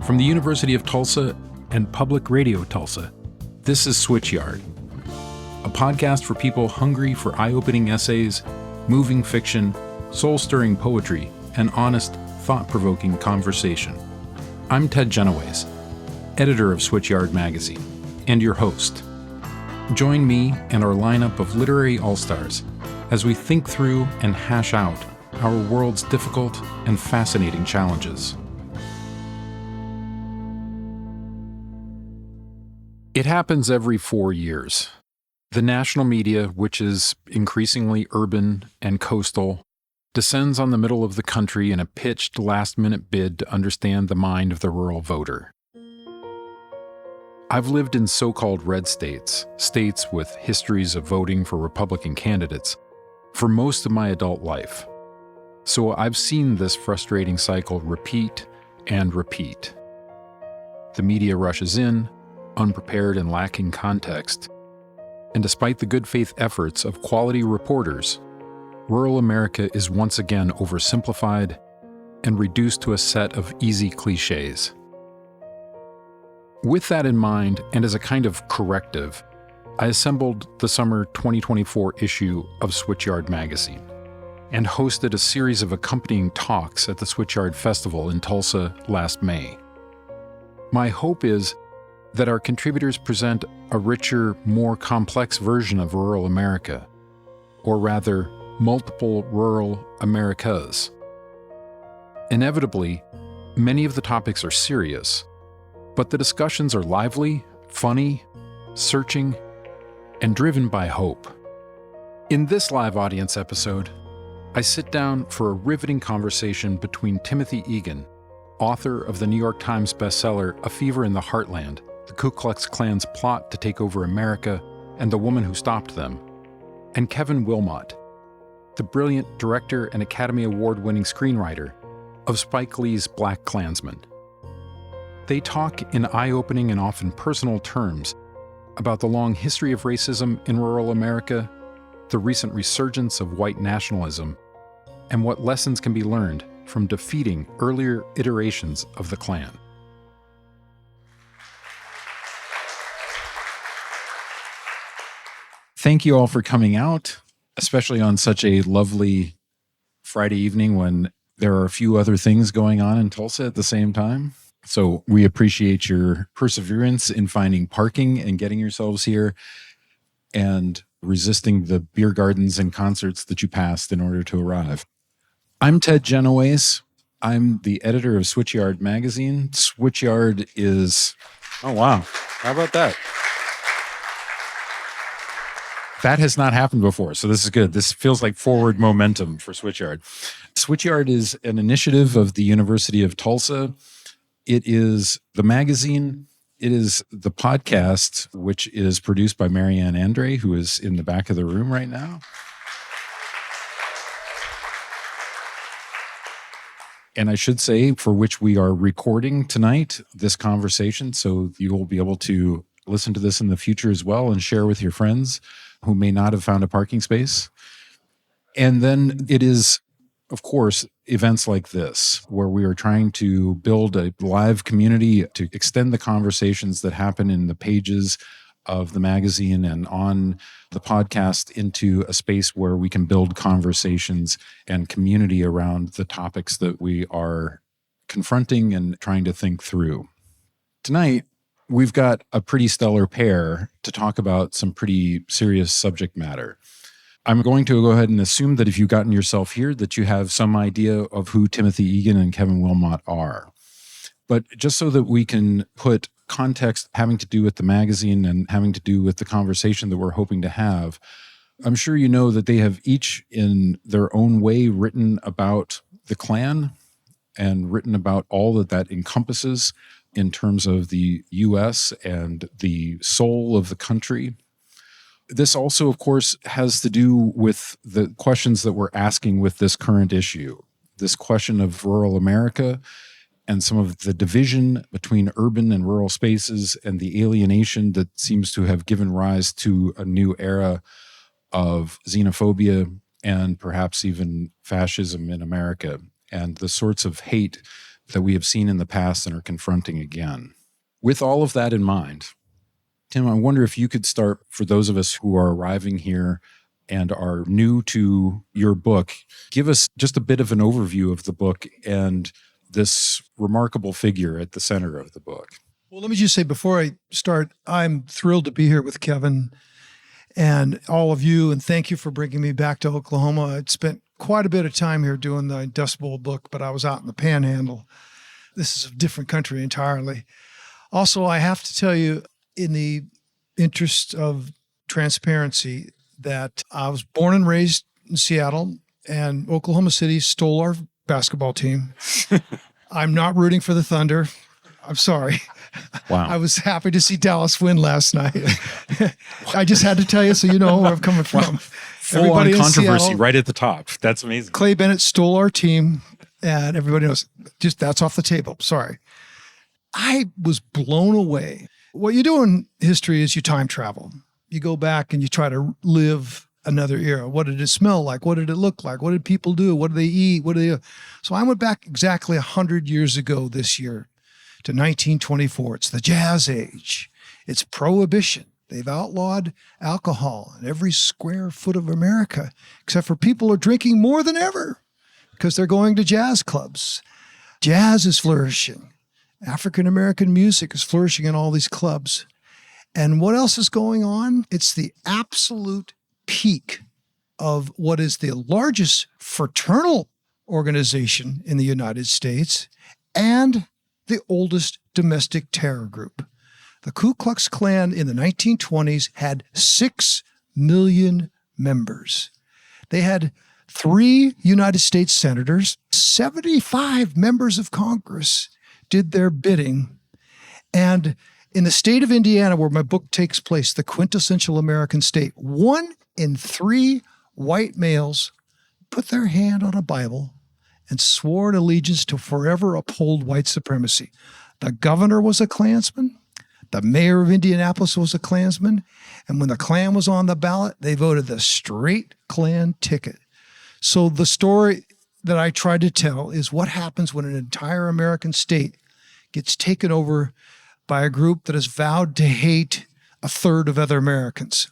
From the University of Tulsa and Public Radio Tulsa, this is Switchyard, a podcast for people hungry for eye-opening essays, moving fiction, soul-stirring poetry, and honest, thought-provoking conversation. I'm Ted Genoways, editor of Switchyard magazine, and your host. Join me and our lineup of literary all-stars as we think through and hash out our world's difficult and fascinating challenges. It happens every 4 years. The national media, which is increasingly urban and coastal, descends on the middle of the country in a pitched last-minute bid to understand the mind of the rural voter. I've lived in so-called red states, states with histories of voting for Republican candidates, for most of my adult life. So I've seen this frustrating cycle repeat and repeat. The media rushes in, unprepared and lacking context, and despite the good faith efforts of quality reporters, rural America is once again oversimplified and reduced to a set of easy cliches. With that in mind, and as a kind of corrective, I assembled the summer 2024 issue of Switchyard magazine and hosted a series of accompanying talks at the Switchyard Festival in Tulsa last May. My hope is that our contributors present a richer, more complex version of rural America, or rather, multiple rural Americas. Inevitably, many of the topics are serious, but the discussions are lively, funny, searching, and driven by hope. In this live audience episode, I sit down for a riveting conversation between Timothy Egan, author of the New York Times bestseller A Fever in the Heartland, the Ku Klux Klan's plot to take over America and the woman who stopped them, and Kevin Willmott, the brilliant director and Academy Award-winning screenwriter of Spike Lee's BlacKkKlansman. They talk in eye-opening and often personal terms about the long history of racism in rural America, the recent resurgence of white nationalism, and what lessons can be learned from defeating earlier iterations of the Klan. Thank you all for coming out, especially on such a lovely Friday evening when there are a few other things going on in Tulsa at the same time. So we appreciate your perseverance in finding parking and getting yourselves here and resisting the beer gardens and concerts that you passed in order to arrive. I'm Ted Genoways. I'm the editor of Switchyard magazine. Switchyard is... Oh, wow. How about that? That has not happened before, so this is good. This feels like forward momentum for Switchyard. Switchyard is an initiative of the University of Tulsa. It is the magazine. It is the podcast, which is produced by Marianne Andre, who is in the back of the room right now. And I should say, for which we are recording tonight, this conversation, so you will be able to listen to this in the future as well and share with your friends who may not have found a parking space. And then it is, of course, events like this, where we are trying to build a live community to extend the conversations that happen in the pages of the magazine and on the podcast into a space where we can build conversations and community around the topics that we are confronting and trying to think through. Tonight, we've got a pretty stellar pair to talk about some pretty serious subject matter. I'm going to go ahead and assume that if you've gotten yourself here, that you have some idea of who Timothy Egan and Kevin Willmott are. But just so that we can put context having to do with the magazine and having to do with the conversation that we're hoping to have, I'm sure you know that they have each in their own way written about the Klan and written about all that that encompasses in terms of the U.S. and the soul of the country. This also, of course, has to do with the questions that we're asking with this current issue. This question of rural America and some of the division between urban and rural spaces and the alienation that seems to have given rise to a new era of xenophobia and perhaps even fascism in America, and the sorts of hate that we have seen in the past and are confronting again. With all of that in mind, Tim, I wonder if you could start, for those of us who are arriving here and are new to your book, give us just a bit of an overview of the book and this remarkable figure at the center of the book. Well, let me just say before I start, I'm thrilled to be here with Kevin and all of you, and thank you for bringing me back to Oklahoma. I'd spent quite a bit of time here doing the Dust Bowl book, but I was out in the Panhandle. This is a different country entirely. Also, I have to tell you, in the interest of transparency, that I was born and raised in Seattle, and Oklahoma City stole our basketball team. I'm not rooting for the Thunder. I'm sorry. Wow. I was happy to see Dallas win last night. I just had to tell you so you know where I'm coming from. Wow. Full-on controversy Seattle, right at the top. That's amazing. Clay Bennett stole our team, and everybody knows. Just that's off the table. Sorry. I was blown away. What you do in history is you time travel. You go back and you try to live another era. What did it smell like? What did it look like? What did people do? What did they eat? So I went back exactly 100 years ago this year to 1924. It's the Jazz Age. It's Prohibition. They've outlawed alcohol in every square foot of America, except for people are drinking more than ever because they're going to jazz clubs. Jazz is flourishing. African-American music is flourishing in all these clubs. And what else is going on? It's the absolute peak of what is the largest fraternal organization in the United States and the oldest domestic terror group. The Ku Klux Klan in the 1920s had 6 million members. They had 3 United States senators, 75 members of Congress did their bidding. And in the state of Indiana, where my book takes place, the quintessential American state, 1 in 3 white males put their hand on a Bible and swore an allegiance to forever uphold white supremacy. The governor was a Klansman. The mayor of Indianapolis was a Klansman. And when the Klan was on the ballot, they voted the straight Klan ticket. So the story that I tried to tell is what happens when an entire American state gets taken over by a group that has vowed to hate a third of other Americans.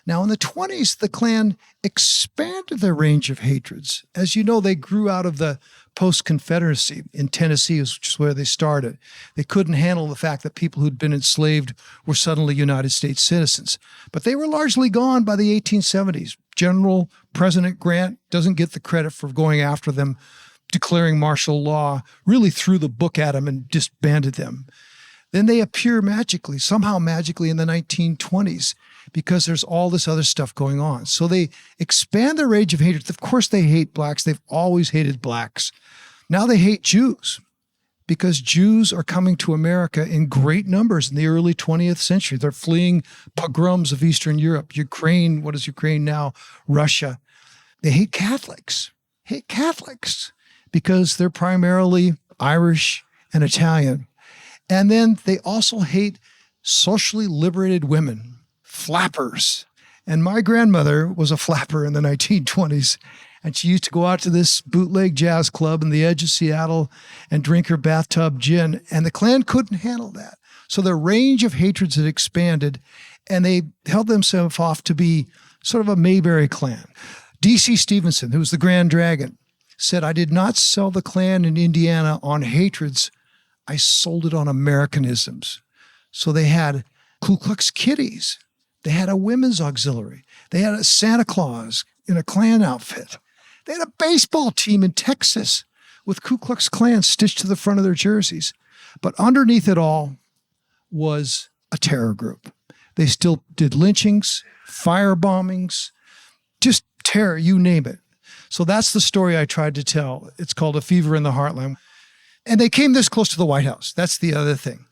Now, in the 20s, the Klan expanded their range of hatreds. As you know, they grew out of the post-Confederacy in Tennessee, which is where they started. They couldn't handle the fact that people who'd been enslaved were suddenly United States citizens. But they were largely gone by the 1870s. General President Grant doesn't get the credit for going after them, declaring martial law, really threw the book at them and disbanded them. Then they appear somehow magically in the 1920s because there's all this other stuff going on. So they expand their range of hatred. Of course, they hate blacks. They've always hated blacks. Now they hate Jews because Jews are coming to America in great numbers in the early 20th century. They're fleeing pogroms of Eastern Europe, Ukraine. What is Ukraine now? Russia. They hate Catholics. Because they're primarily Irish and Italian. And then they also hate socially liberated women, flappers. And my grandmother was a flapper in the 1920s, and she used to go out to this bootleg jazz club in the edge of Seattle and drink her bathtub gin, and the Klan couldn't handle that. So their range of hatreds had expanded, and they held themselves off to be sort of a Mayberry Klan. D.C. Stevenson, who was the Grand Dragon, said, "I did not sell the Klan in Indiana on hatreds. I sold it on Americanisms." So they had Ku Klux Kitties. They had a women's auxiliary. They had a Santa Claus in a Klan outfit. They had a baseball team in Texas with Ku Klux Klan stitched to the front of their jerseys. But underneath it all was a terror group. They still did lynchings, fire bombings, just terror, you name it. So that's the story I tried to tell. It's called A Fever in the Heartland. And they came this close to the White House. That's the other thing.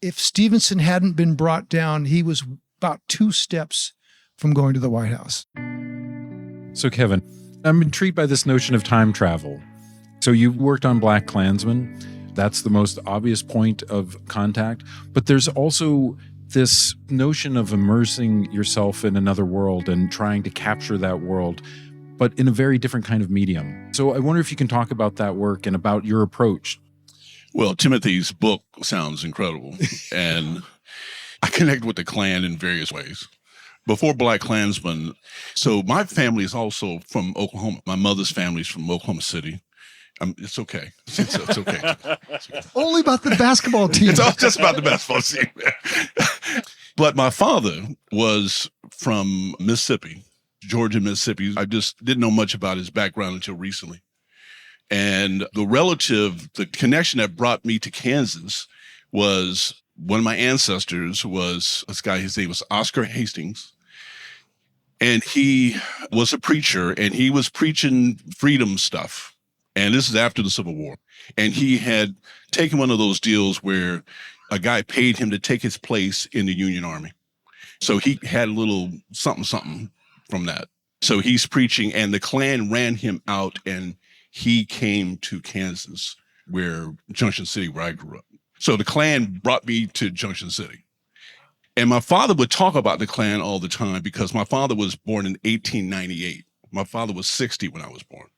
If Stevenson hadn't been brought down, he was about 2 steps from going to the White House. So, Kevin, I'm intrigued by this notion of time travel. So you worked on BlacKkKlansman. That's the most obvious point of contact. But there's also this notion of immersing yourself in another world and trying to capture that world, but in a very different kind of medium. So I wonder if you can talk about that work and about your approach. Well, Timothy's book sounds incredible. And I connect with the Klan in various ways. Before BlacKkKlansman, so my family is also from Oklahoma. My mother's family is from Oklahoma City. It's okay. It's okay. Only about the basketball team. It's all just about the basketball team. But my father was from Mississippi, Georgia, Mississippi. I just didn't know much about his background until recently. And the connection that brought me to Kansas was one of my ancestors was this guy, his name was Oscar Hastings. And he was a preacher, and he was preaching freedom stuff. And this is after the Civil War. And he had taken one of those deals where a guy paid him to take his place in the Union Army. So he had a little something from that. So he's preaching, and the Klan ran him out, and he came to Kansas, Junction City, where I grew up. So the Klan brought me to Junction City. And my father would talk about the Klan all the time because my father was born in 1898. My father was 60 when I was born.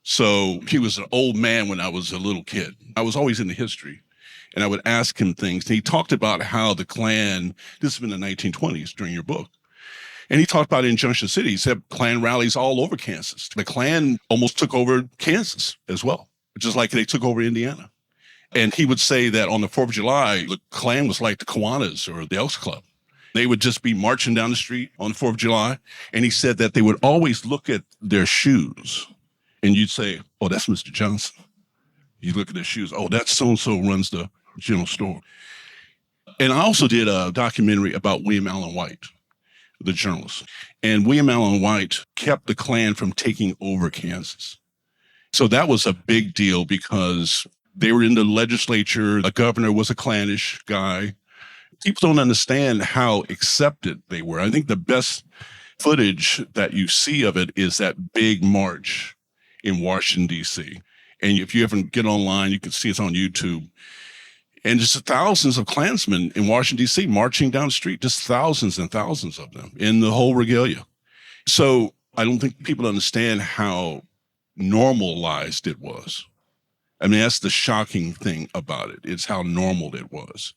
So he was an old man when I was a little kid. I was always into history, and I would ask him things. And he talked about how the Klan, this was in the 1920s during your book, and he talked about it in Junction City. He said Klan rallies all over Kansas. The Klan almost took over Kansas as well, just like they took over Indiana. And he would say that on the 4th of July, the Klan was like the Kiwanis or the Elks Club. They would just be marching down the street on the 4th of July. And he said that they would always look at their shoes. And you'd say, oh, that's Mr. Johnson. You look at their shoes. Oh, that's so-and-so runs the general store. And I also did a documentary about William Allen White, the journalist. And William Allen White kept the Klan from taking over Kansas. So that was a big deal because they were in the legislature. The governor was a Klanish guy. People don't understand how accepted they were. I think the best footage that you see of it is that big march in Washington, D.C. And if you ever get online, you can see it's on YouTube. And just thousands of Klansmen in Washington, D.C. marching down the street, just thousands and thousands of them in the whole regalia. So I don't think people understand how normalized it was. I mean, that's the shocking thing about it. It's how normal it was.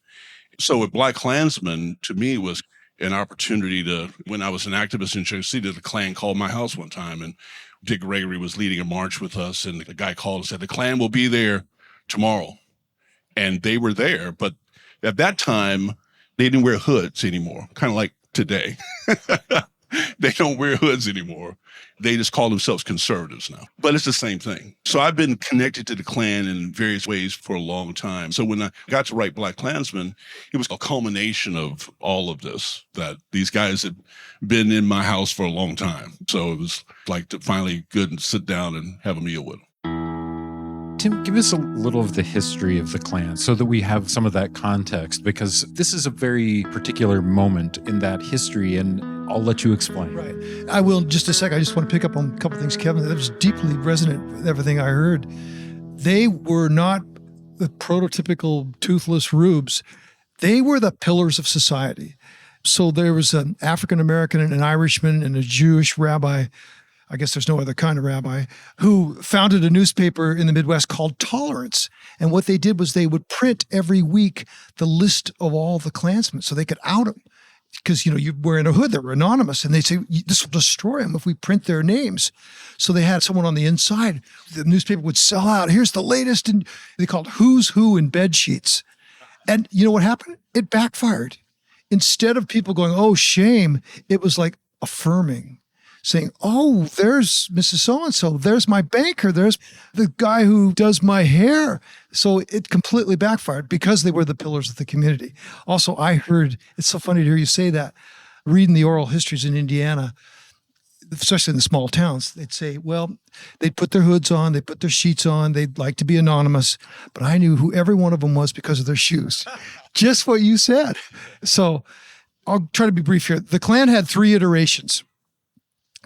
So with BlacKkKlansman, to me, was an opportunity when I was an activist in Junction City, the Klan called my house one time, and Dick Gregory was leading a march with us, and the guy called and said, the Klan will be there tomorrow. And they were there, but at that time, they didn't wear hoods anymore, kind of like today. They don't wear hoods anymore. They just call themselves conservatives now. But it's the same thing. So I've been connected to the Klan in various ways for a long time. So when I got to write BlacKkKlansman, it was a culmination of all of this, that these guys had been in my house for a long time. So it was like to finally good and sit down and have a meal with them. Tim, give us a little of the history of the Klan so that we have some of that context, because this is a very particular moment in that history, and I'll let you explain. Right. I will in just a sec. I just want to pick up on a couple of things, Kevin, that was deeply resonant with everything I heard. They were not the prototypical toothless rubes. They were the pillars of society. So there was an African-American and an Irishman and a Jewish rabbi, I guess there's no other kind of rabbi, who founded a newspaper in the Midwest called Tolerance. And what they did was they would print every week the list of all the Klansmen so they could out them. Because, you're wearing a hood, they were anonymous. And they say, this will destroy them if we print their names. So they had someone on the inside. The newspaper would sell out. Here's the latest. And they called Who's Who in bed sheets. And you know what happened? It backfired. Instead of people going, oh, shame, it was like affirming. Saying, oh, there's Mrs. So-and-so, there's my banker, there's the guy who does my hair. So it completely backfired because they were the pillars of the community. Also, I heard, it's so funny to hear you say that, reading the oral histories in Indiana, especially in the small towns, they'd say, well, they'd put their hoods on, they'd put their sheets on, they'd like to be anonymous, but I knew who every one of them was because of their shoes. Just what you said. So I'll try to be brief here. The Klan had 3 iterations.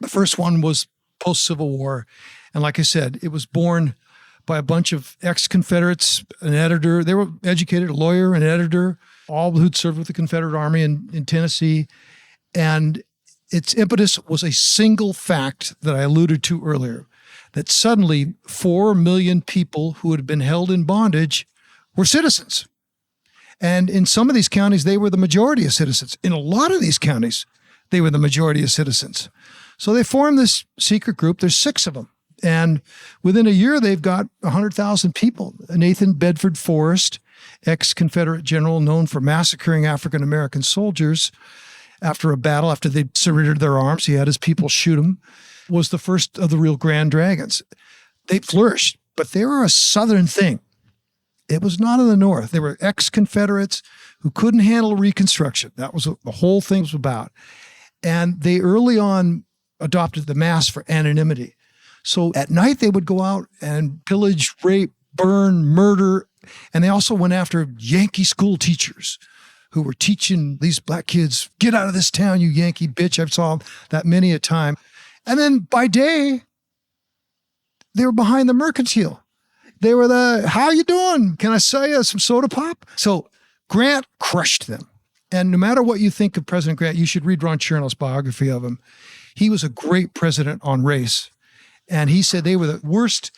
The first one was post-Civil War. And like I said, it was born by a bunch of ex-Confederates, an editor. They were educated, a lawyer, an editor, all who'd served with the Confederate Army in Tennessee. And its impetus was a single fact that I alluded to earlier, that suddenly 4 million people who had been held in bondage were citizens. And in some of these counties, they were the majority of citizens. In a lot of these counties, they were the majority of citizens. So they formed this secret group. There's 6 of them. And within a year, they've got 100,000 people. Nathan Bedford Forrest, ex-Confederate general known for massacring African-American soldiers after a battle, after they surrendered their arms, he had his people shoot them, was the first of the real Grand Dragons. They flourished, but they were a Southern thing. It was not in the North. They were ex-Confederates who couldn't handle Reconstruction. That was what the whole thing was about. And they early on adopted the mask for anonymity. So at night, they would go out and pillage, rape, burn, murder. And they also went after Yankee school teachers who were teaching these black kids, get out of this town, you Yankee bitch. I've saw that many a time. And then by day, they were behind the mercantile. They were how you doing? Can I sell you some soda pop? So Grant crushed them. And no matter what you think of President Grant, you should read Ron Chernow's biography of him. He was a great president on race. And he said they were the worst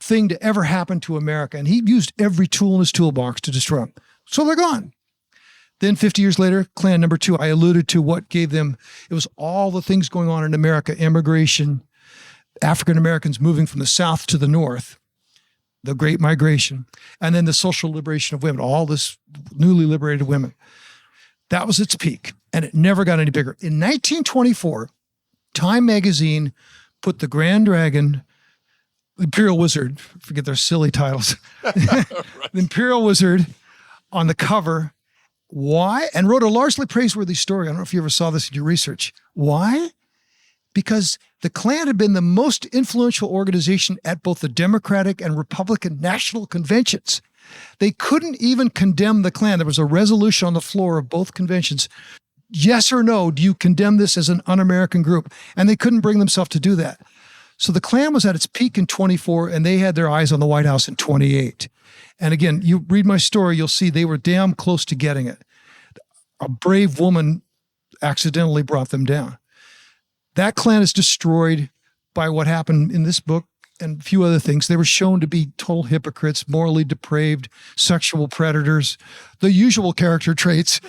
thing to ever happen to America. And he used every tool in his toolbox to destroy them. So they're gone. Then 50 years later, Klan number 2, I alluded to what gave them, it was all the things going on in America, immigration, African Americans moving from the South to the North, the Great Migration, and then the social liberation of women, all this newly liberated women. That was its peak, and it never got any bigger. In 1924, Time magazine put the Grand Dragon, Imperial Wizard, forget their silly titles, the Imperial Wizard on the cover. Why? And wrote a largely praiseworthy story. I don't know if you ever saw this in your research. Why? Because the Klan had been the most influential organization at both the Democratic and Republican national conventions. They couldn't even condemn the Klan. There was a resolution on the floor of both conventions. Yes or no, do you condemn this as an un-American group? And they couldn't bring themselves to do that. So the Klan was at its peak in 24, and they had their eyes on the White House in 28. And again, you read my story, you'll see they were damn close to getting it. A brave woman accidentally brought them down. That Klan is destroyed by what happened in this book and a few other things. They were shown to be total hypocrites, morally depraved, sexual predators, the usual character traits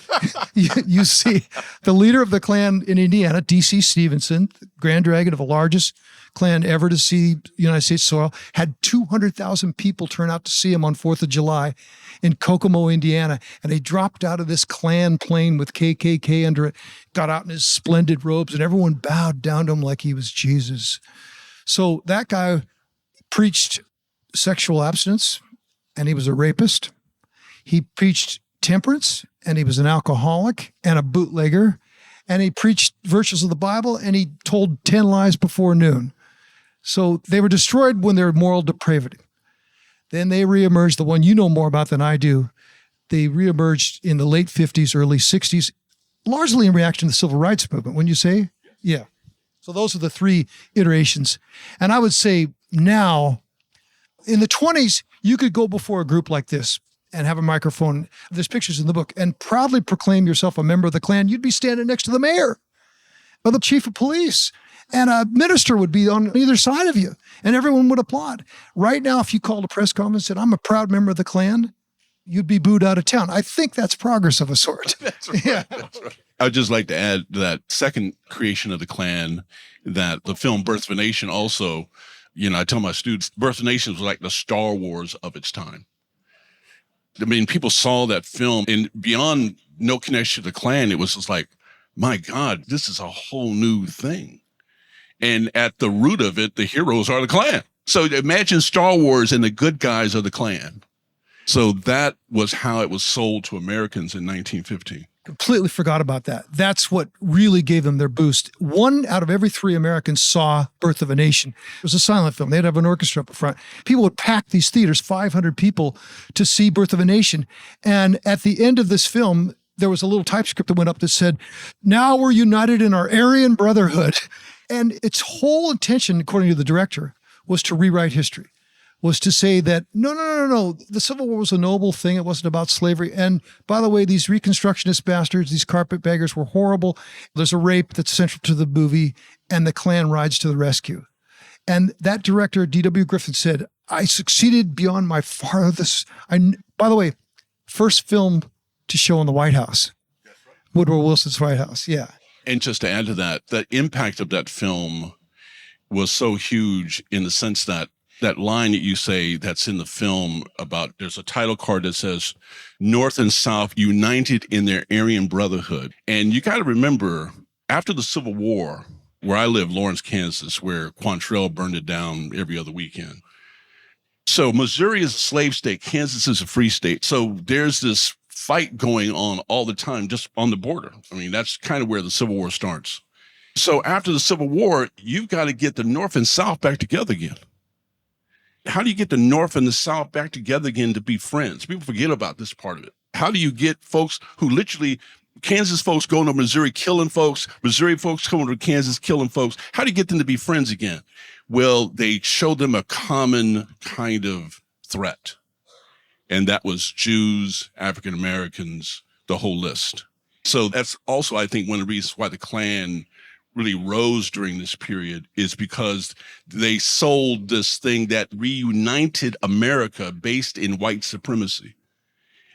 you see. The leader of the Klan in Indiana, D.C. Stevenson, Grand Dragon of the largest Klan ever to see United States soil, had 200,000 people turn out to see him on 4th of July in Kokomo, Indiana. And he dropped out of this Klan plane with KKK under it, got out in his splendid robes, and everyone bowed down to him like he was Jesus. So that guy preached sexual abstinence, and he was a rapist. He preached temperance, and he was an alcoholic and a bootlegger. And he preached virtues of the Bible, and he told 10 lies before noon. So they were destroyed when their moral depravity. Then they reemerged, the one you know more about than I do. They reemerged in the late 50s, early 60s, largely in reaction to the civil rights movement, wouldn't you say? Yeah. So those are the 3 iterations. And I would say now, in the 20s, you could go before a group like this and have a microphone. There's pictures in the book, and proudly proclaim yourself a member of the Klan. You'd be standing next to the mayor or the chief of police, and a minister would be on either side of you, and everyone would applaud. Right now, if you called a press conference and said, I'm a proud member of the Klan, you'd be booed out of town. I think that's progress of a sort. That's right. Yeah. That's right. I'd just like to add to that second creation of the Klan, that the film Birth of a Nation also, I tell my students, Birth of a Nation was like the Star Wars of its time. I mean, people saw that film, and beyond no connection to the Klan, it was just like, my God, this is a whole new thing. And at the root of it, the heroes are the Klan. So imagine Star Wars and the good guys are the Klan. So that was how it was sold to Americans in 1915. Completely forgot about that. That's what really gave them their boost. 1 out of every 3 Americans saw Birth of a Nation. It was a silent film. They'd have an orchestra up front. People would pack these theaters, 500 people, to see Birth of a Nation. And at the end of this film, there was a little typescript that went up that said, now we're united in our Aryan brotherhood. And its whole intention, according to the director, was to rewrite history, was to say that, no. The Civil War was a noble thing. It wasn't about slavery. And by the way, these Reconstructionist bastards, these carpetbaggers were horrible. There's a rape that's central to the movie, and the Klan rides to the rescue. And that director, D.W. Griffith, said, I succeeded beyond my farthest. By the way, first film to show in the White House. Woodrow Wilson's White House. Yeah. And just to add to that, the impact of that film was so huge in the sense that that line that you say that's in the film about there's a title card that says North and South united in their Aryan brotherhood. And you got to remember, after the Civil War, where I live, Lawrence, Kansas, where Quantrell burned it down every other weekend. So Missouri is a slave state. Kansas is a free state. So there's this fight going on all the time just on the border. I mean, that's kind of where the Civil War starts. So after the Civil War, you've got to get the North and South back together again. How do you get the North and the South back together again to be friends? People forget about this part of it. How do you get folks who literally, Kansas folks going to Missouri killing folks, Missouri folks coming to Kansas killing folks, how do you get them to be friends again? Well, they show them a common kind of threat. And that was Jews, African Americans, the whole list. So that's also, I think, one of the reasons why the Klan really rose during this period is because they sold this thing that reunited America based in white supremacy.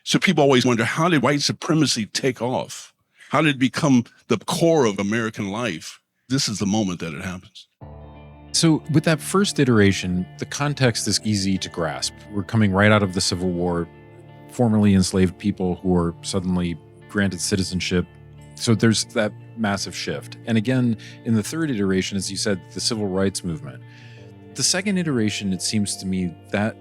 So people always wonder, how did white supremacy take off? How did it become the core of American life? This is the moment that it happens. So with that first iteration, the context is easy to grasp. We're coming right out of the Civil War, formerly enslaved people who are suddenly granted citizenship. So there's that massive shift. And again, in the third iteration, as you said, the civil rights movement. The second iteration, it seems to me that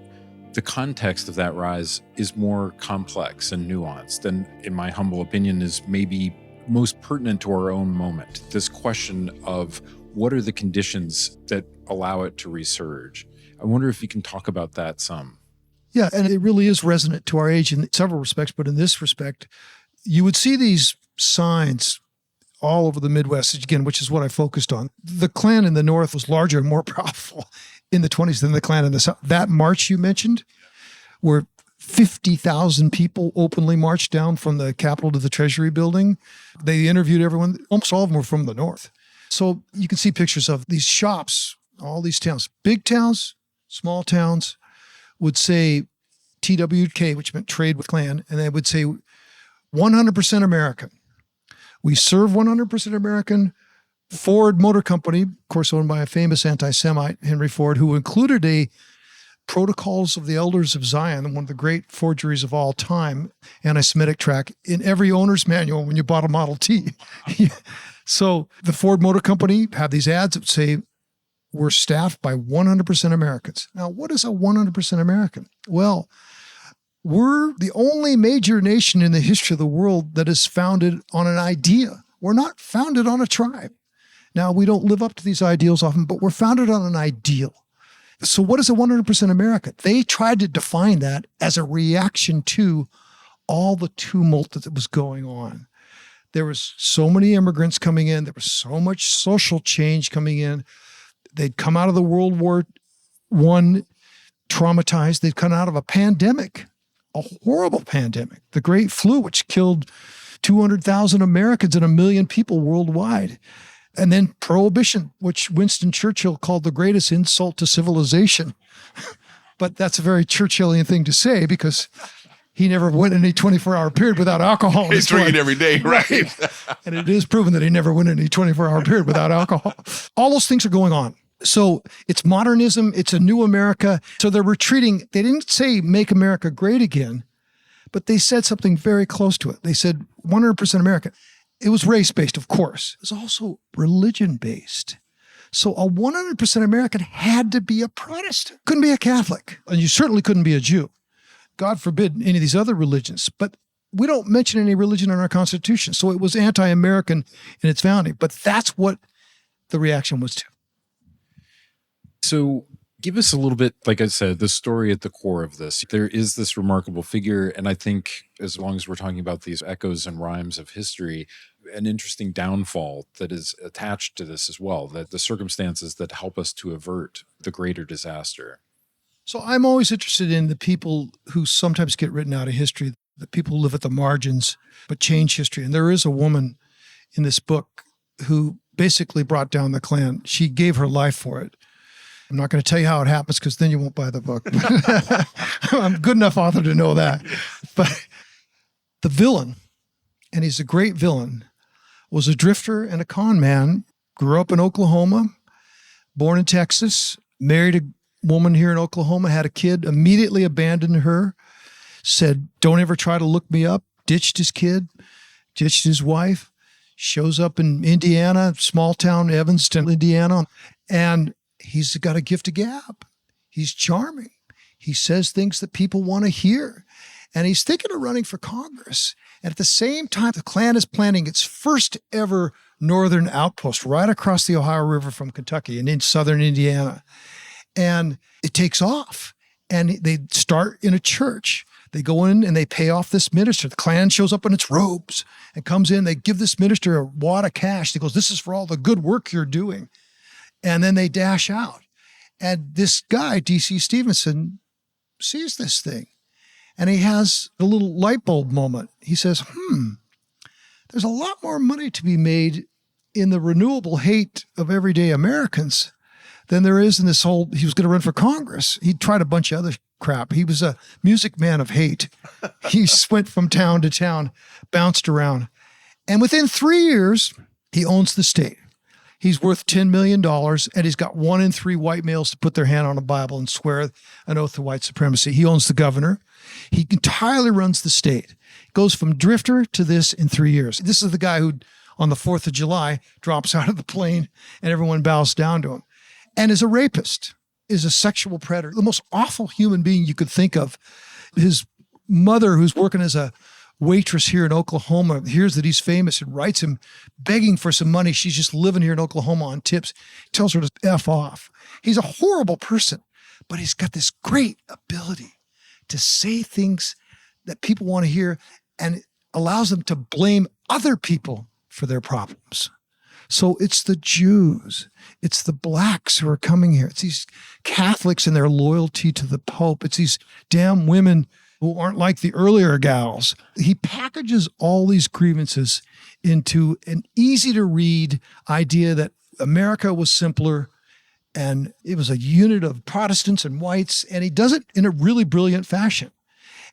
the context of that rise is more complex and nuanced, and in my humble opinion is maybe most pertinent to our own moment. This question of what are the conditions that allow it to resurge? I wonder if you can talk about that some. Yeah, and it really is resonant to our age in several respects, but in this respect, you would see these signs all over the Midwest, again, which is what I focused on. The Klan in the North was larger and more powerful in the 20s than the Klan in the South. That march you mentioned, where 50,000 people openly marched down from the Capitol to the Treasury building, they interviewed everyone. Almost all of them were from the North. So you can see pictures of these shops, all these towns, big towns, small towns, would say TWK, which meant trade with Klan, and they would say 100% American. We serve 100% American. Ford Motor Company, of course, owned by a famous anti-Semite, Henry Ford, who included a Protocols of the Elders of Zion, one of the great forgeries of all time, anti-Semitic track, in every owner's manual when you bought a Model T. So the Ford Motor Company had these ads that say, we're staffed by 100% Americans. Now, what is a 100% American? Well, we're the only major nation in the history of the world that is founded on an idea. We're not founded on a tribe. Now, we don't live up to these ideals often, but we're founded on an ideal. So what is a 100% American? They tried to define that as a reaction to all the tumult that was going on. There was so many immigrants coming in. There was so much social change coming in. They'd come out of the World War I traumatized. They'd come out of a pandemic, a horrible pandemic, the Great Flu, which killed 200,000 Americans and 1 million people worldwide. And then Prohibition, which Winston Churchill called the greatest insult to civilization. But that's a very Churchillian thing to say because he never went any 24-hour period without alcohol. He's drinking every day, right? And it is proven that he never went any 24-hour period without alcohol. All those things are going on. So it's modernism. It's a new America. So they're retreating. They didn't say make America great again, but they said something very close to it. They said 100% American. It was race-based, of course. It was also religion-based. So a 100% American had to be a Protestant. Couldn't be a Catholic. And you certainly couldn't be a Jew. God forbid any of these other religions. But we don't mention any religion in our Constitution. So it was anti-American in its founding. But that's what the reaction was to. So give us a little bit, like I said, the story at the core of this. There is this remarkable figure, and I think as long as we're talking about these echoes and rhymes of history, an interesting downfall that is attached to this as well, that the circumstances that help us to avert the greater disaster. So I'm always interested in the people who sometimes get written out of history, the people who live at the margins but change history. And there is a woman in this book who basically brought down the Klan. She gave her life for it. I'm not going to tell you how it happens because then you won't buy the book. I'm a good enough author to know that. But the villain, and he's a great villain, was a drifter and a con man, grew up in Oklahoma, born in Texas, married a woman here in Oklahoma, had a kid, immediately abandoned her, said, don't ever try to look me up, ditched his kid, ditched his wife, shows up in Indiana, small town, Evanston, Indiana, and he's got a gift of gab. He's charming. He says things that people want to hear. And he's thinking of running for Congress. And at the same time, the Klan is planning its first ever northern outpost right across the Ohio River from Kentucky and in southern Indiana. And it takes off. And they start in a church. They go in and they pay off this minister. The Klan shows up in its robes and comes in. They give this minister a wad of cash. He goes, this is for all the good work you're doing. And then they dash out. And this guy, D.C. Stevenson, sees this thing. And he has a little light bulb moment. He says, there's a lot more money to be made in the renewable hate of everyday Americans than there is in this whole, he was going to run for Congress. He tried a bunch of other crap. He was a music man of hate. He went from town to town, bounced around. And within 3 years, he owns the state. He's worth $10 million, and he's got 1 in 3 white males to put their hand on a Bible and swear an oath of white supremacy. He owns the governor. He entirely runs the state. Goes from drifter to this in 3 years. This is the guy who, on the 4th of July, drops out of the plane and everyone bows down to him. And is a rapist, is a sexual predator, the most awful human being you could think of. His mother, who's working as a waitress here in Oklahoma, hears that he's famous and writes him begging for some money. She's just living here in Oklahoma on tips, tells her to F off. He's a horrible person, but he's got this great ability to say things that people want to hear, and it allows them to blame other people for their problems. So it's the Jews, it's the blacks who are coming here. It's these Catholics and their loyalty to the Pope. It's these damn women who aren't like the earlier gals. He packages all these grievances into an easy to read idea that America was simpler and it was a unit of Protestants and whites. And he does it in a really brilliant fashion.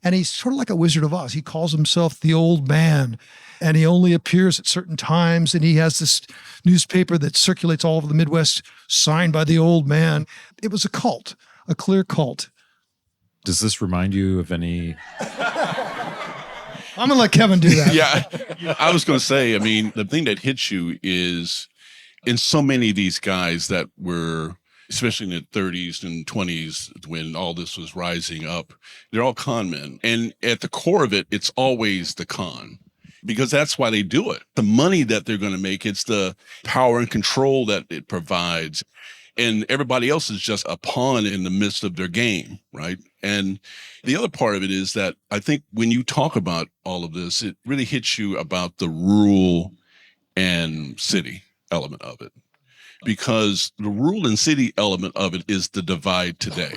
And he's sort of like a Wizard of Oz. He calls himself the old man, and he only appears at certain times. And he has this newspaper that circulates all over the Midwest, signed by the old man. It was a cult, a clear cult. Does this remind you of any? I'm going to let Kevin do that. Yeah, I was going to say, I mean, the thing that hits you is in so many of these guys that were, especially in the 30s and 20s, when all this was rising up, they're all con men. And at the core of it, it's always the con, because that's why they do it. The money that they're going to make, it's the power and control that it provides. And everybody else is just a pawn in the midst of their game, right? And the other part of it is that I think when you talk about all of this, it really hits you about the rural and city element of it. Because the rural and city element of it is the divide today,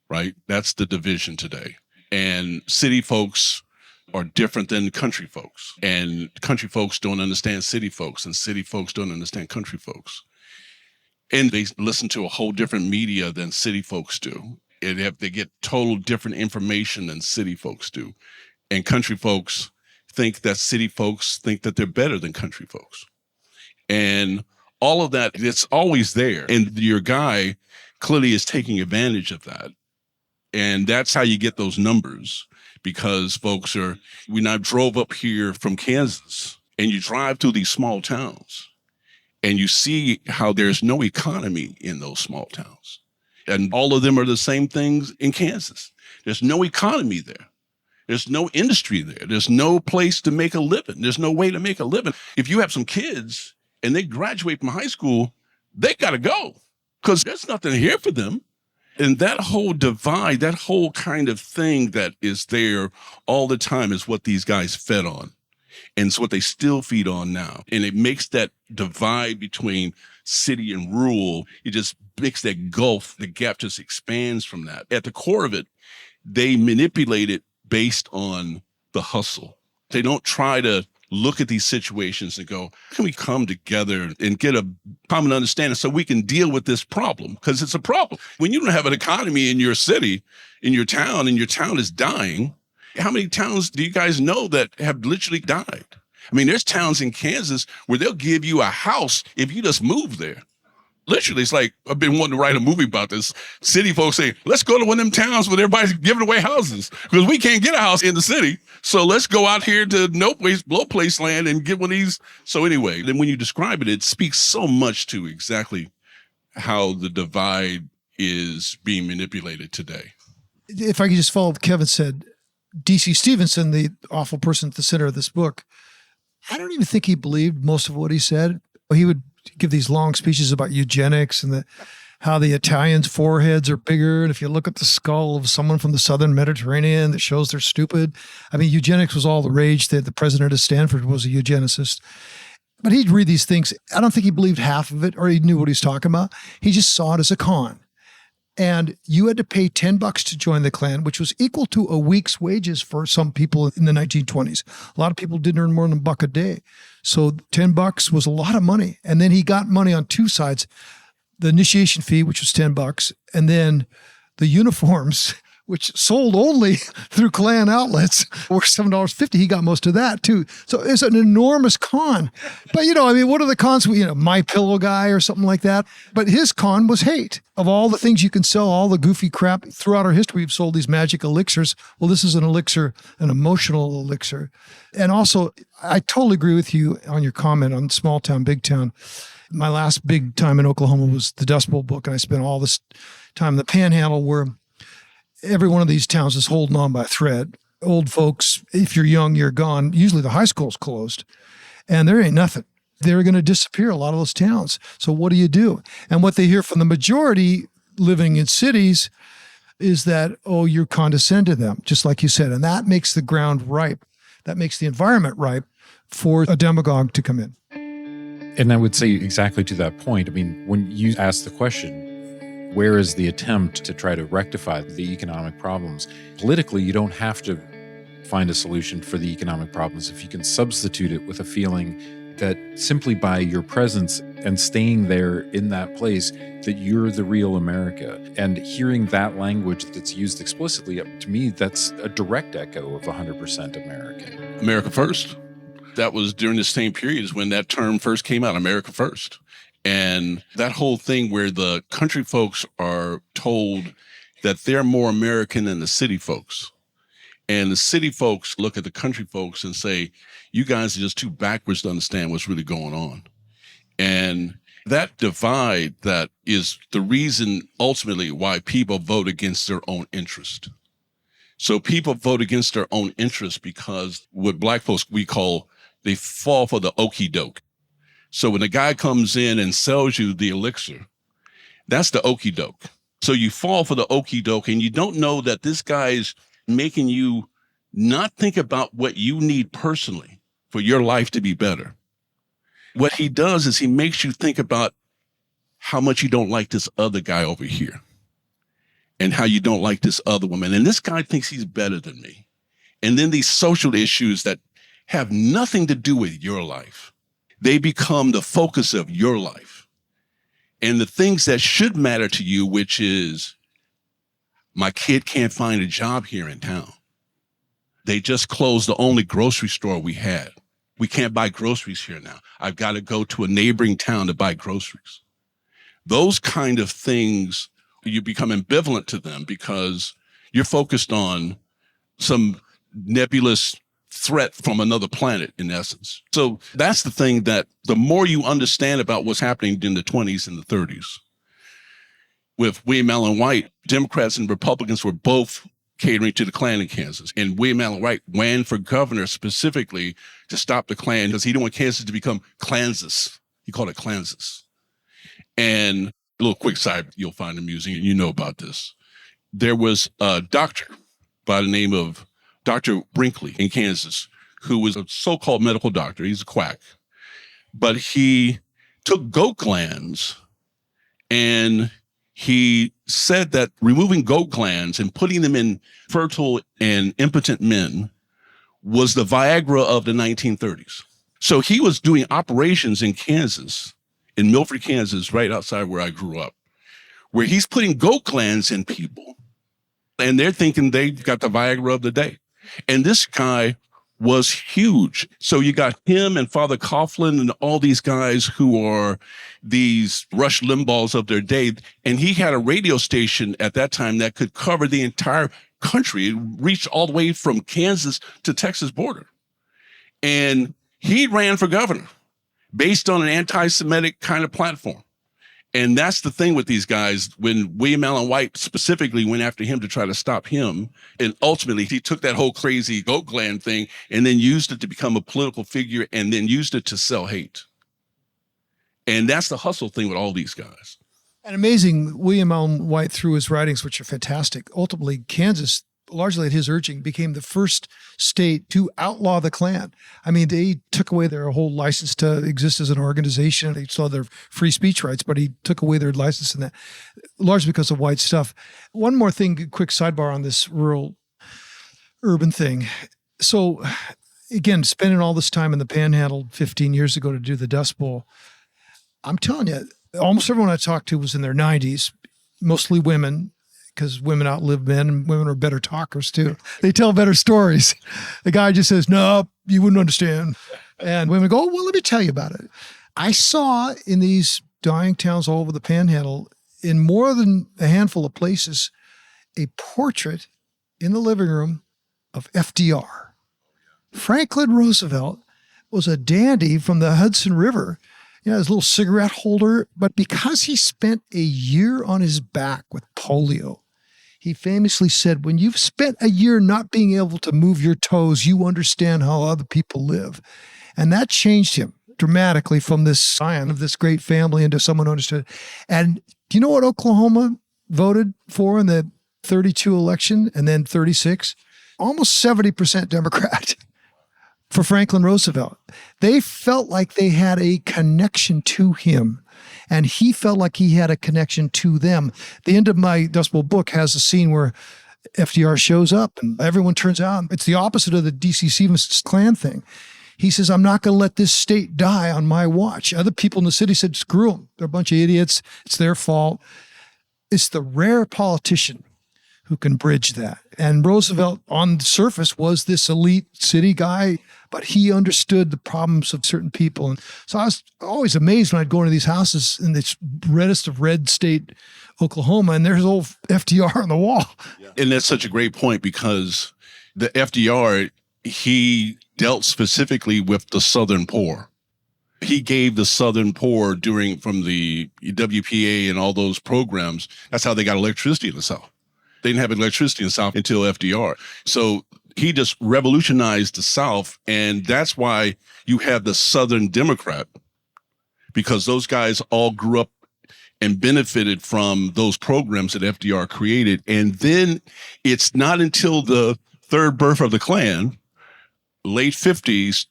right? That's the division today. And city folks are different than country folks. And country folks don't understand city folks, and city folks don't understand country folks. And they listen to a whole different media than city folks do. And they get total different information than city folks do. And country folks think that city folks think that they're better than country folks. And all of that, it's always there. And your guy clearly is taking advantage of that. And that's how you get those numbers, because folks are, when I drove up here from Kansas and you drive through these small towns and you see how there's no economy in those small towns. And all of them are the same things in Kansas. There's no economy there. There's no industry there. There's no place to make a living. There's no way to make a living. If you have some kids and they graduate from high school, they got to go because there's nothing here for them. And that whole divide, that whole kind of thing that is there all the time is what these guys fed on. And it's what they still feed on now. And it makes that divide between city and rural, it just makes that gulf, the gap just expands from that. At the core of it, they manipulate it based on the hustle. They don't try to look at these situations and go, how can we come together and get a common understanding so we can deal with this problem? Because it's a problem. When you don't have an economy in your city, in your town, and your town is dying, how many towns do you guys know that have literally died? I mean, there's towns in Kansas where they'll give you a house if you just move there. Literally, it's like, I've been wanting to write a movie about this. City folks say, let's go to one of them towns where everybody's giving away houses because we can't get a house in the city. So let's go out here to low place land and get one of these. So anyway, then when you describe it, it speaks so much to exactly how the divide is being manipulated today. If I could just follow what Kevin said, D.C. Stevenson, the awful person at the center of this book, I don't even think he believed most of what he said. He would give these long speeches about eugenics and how the Italians' foreheads are bigger. And if you look at the skull of someone from the Southern Mediterranean, that shows they're stupid. I mean, eugenics was all the rage. That the president of Stanford was a eugenicist. But he'd read these things. I don't think he believed half of it or he knew what he was talking about. He just saw it as a con. And you had to pay $10 to join the Klan, which was equal to a week's wages for some people in the 1920s. A lot of people didn't earn more than $1 a day. So $10 was a lot of money. And then he got money on two sides, the initiation fee, which was $10, and then the uniforms, which sold only through Klan outlets, were $7.50. He got most of that too. So it's an enormous con. But, what are the cons? My Pillow guy or something like that. But his con was hate. Of all the things you can sell, all the goofy crap throughout our history, we've sold these magic elixirs. Well, this is an elixir, an emotional elixir. And also, I totally agree with you on your comment on small town, big town. My last big time in Oklahoma was the Dust Bowl book. And I spent all this time in the Panhandle where every one of these towns is holding on by a thread. Old folks, if you're young, you're gone. Usually the high school's closed. And there ain't nothing. They're going to disappear, a lot of those towns. So what do you do? And what they hear from the majority living in cities is that, oh, you condescend to them, just like you said. And that makes the ground ripe. That makes the environment ripe for a demagogue to come in. And I would say exactly to that point, I mean, when you ask the question, where is the attempt to try to rectify the economic problems? Politically, you don't have to find a solution for the economic problems if you can substitute it with a feeling that simply by your presence and staying there in that place, that you're the real America. And hearing that language that's used explicitly, to me, that's a direct echo of 100% American. America First. That was during the same period as when that term first came out, America First. And that whole thing where the country folks are told that they're more American than the city folks. And the city folks look at the country folks and say, you guys are just too backwards to understand what's really going on. And that divide, that is the reason ultimately why people vote against their own interest. So people vote against their own interest because what Black folks, we call, they fall for the okie doke. So when a guy comes in and sells you the elixir, that's the okie doke. So you fall for the okie doke and you don't know that this guy's making you not think about what you need personally for your life to be better. What he does is he makes you think about how much you don't like this other guy over here and how you don't like this other woman. And this guy thinks he's better than me. And then these social issues that have nothing to do with your life, they become the focus of your life. And the things that should matter to you, which is, my kid can't find a job here in town. They just closed the only grocery store we had. We can't buy groceries here now. I've got to go to a neighboring town to buy groceries. Those kind of things, you become ambivalent to them because you're focused on some nebulous threat from another planet, in essence. So that's the thing, that the more you understand about what's happening in the 20s and the 30s, with William Allen White, Democrats and Republicans were both catering to the Klan in Kansas. And William Allen White ran for governor specifically to stop the Klan because he didn't want Kansas to become Klansas. He called it Klansas. And a little quick side you'll find amusing, and you know about this. There was a doctor by the name of Dr. Brinkley in Kansas, who was a so-called medical doctor. He's a quack. But he took goat glands and he said that removing goat glands and putting them in fertile and impotent men was the Viagra of the 1930s. So he was doing operations in Kansas, in Milford, Kansas, right outside where I grew up, where he's putting goat glands in people. And they're thinking they've got the Viagra of the day. And this guy was huge. So you got him and Father Coughlin and all these guys who are these Rush Limbaughs of their day. And he had a radio station at that time that could cover the entire country. It reached all the way from Kansas to Texas border. And he ran for governor based on an anti-Semitic kind of platform. And that's the thing with these guys. When William Allen White specifically went after him to try to stop him, and ultimately he took that whole crazy goat gland thing and then used it to become a political figure and then used it to sell hate. And that's the hustle thing with all these guys. And amazing, William Allen White, through his writings, which are fantastic, ultimately Kansas, largely at his urging, became the first state to outlaw the Klan. I mean, they took away their whole license to exist as an organization. They saw their free speech rights, but he took away their license in that, largely because of White stuff. One more thing, quick sidebar on this rural urban thing. So again, spending all this time in the Panhandle 15 years ago to do the Dust Bowl, I'm telling you, almost everyone I talked to was in their 90s, mostly women, because women outlive men and women are better talkers too. They tell better stories. The guy just says, no, you wouldn't understand. And women go, oh, well, let me tell you about it. I saw in these dying towns all over the Panhandle, in more than a handful of places, a portrait in the living room of FDR. Franklin Roosevelt was a dandy from the Hudson River. You know, his little cigarette holder. But because he spent a year on his back with polio, he famously said, when you've spent a year not being able to move your toes, you understand how other people live. And that changed him dramatically from this scion of this great family into someone who understood. And do you know what Oklahoma voted for in the 32 election and then 36? Almost 70% Democrat for Franklin Roosevelt. They felt like they had a connection to him, and he felt like he had a connection to them. The end of my Dust Bowl book has a scene where FDR shows up and everyone turns out. It's the opposite of the D.C. Stevens Klan thing. He says, I'm not going to let this state die on my watch. Other people in the city said, screw them. They're a bunch of idiots. It's their fault. It's the rare politician who can bridge that. And Roosevelt, on the surface, was this elite city guy, but he understood the problems of certain people. And so I was always amazed when I'd go into these houses in this reddest of red state, Oklahoma, and there's old FDR on the wall. Yeah. And that's such a great point, because the FDR, he dealt specifically with the Southern poor. He gave the Southern poor from the WPA and all those programs. That's how they got electricity in the South. They didn't have electricity in the South until FDR. So he just revolutionized the South. And that's why you have the Southern Democrat, because those guys all grew up and benefited from those programs that FDR created. And then it's not until the third birth of the Klan, late 50s,